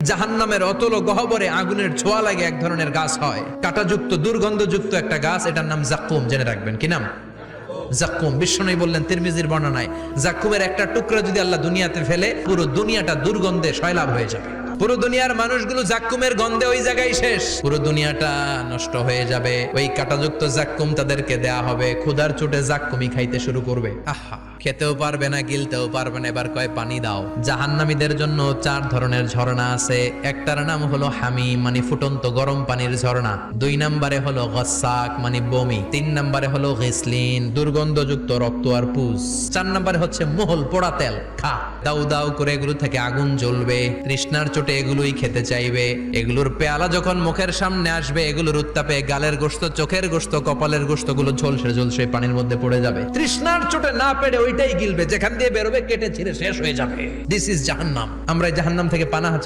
জাহান্নামের অতল গহ্বরে আগুনের ছোঁয়া লাগে এক ধরনের গাছ হয়, কাঁটাযুক্ত দুর্গন্ধযুক্ত একটা গাছ, এটার নাম জাক্কুম। জেনে রাখবেন। কি নাম? জাক্কুম। বিশ্বনবী বললেন তিরমিজির বর্ণনায়, জাক্কুমের একটা টুকরা যদি আল্লাহ দুনিয়াতে ফেলে, পুরো দুনিয়াটা দুর্গন্ধে সয়লাব হয়ে যাবে। পুরো দুনিয়ার মানুষগুলো জাক্কুমের গন্ধে ওই জায়গায় শেষ, পুরো দুনিয়াটা নষ্ট হয়ে যাবে। ওই কাঁটাযুক্ত জাক্কুম তাদেরকে দেয়া হবে, ক্ষুধার চোটে জাক্কুমই খাইতে শুরু করবে। আহা, খেতেও পারবে না, গিলতেও পারবে না, এবার কয় পানি দাও। জাহান্নামীদের জন্য 4 ধরনের ঝর্ণা আছে। একটার নাম হলো হামিম, মানে ফুটন্ত গরম পানির ঝর্ণা। 2 নম্বরে হলো গসাক, মানে বমি। 3 নম্বরে হলো গিসলিন, দুর্গন্ধযুক্ত রক্ত আর পুজ। 4 নম্বরে হচ্ছে মোহল, পোড়া তেল। খা, দাউ দাউ করে এগুলো থেকে আগুন জ্বলবে, তৃষ্ণার চোটে এগুলোই খেতে চাইবে। এগুলোর পেয়ালা যখন মুখের সামনে আসবে, এগুলোর উত্তাপে গালের গোশত, চোখের গোশত, কপালের গোশত গুলো ঝলসে ঝলসে পানির মধ্যে পড়ে যাবে। তৃষ্ণার চোটে না পেরে ওইটাই গিলবে, যেখান দিয়ে বেরোবে কেটে ছিঁড়ে শেষ হয়ে যাবে। দিস ইজ জাহান্নাম। আমরা জাহান্নাম থেকে পানাহ চাই।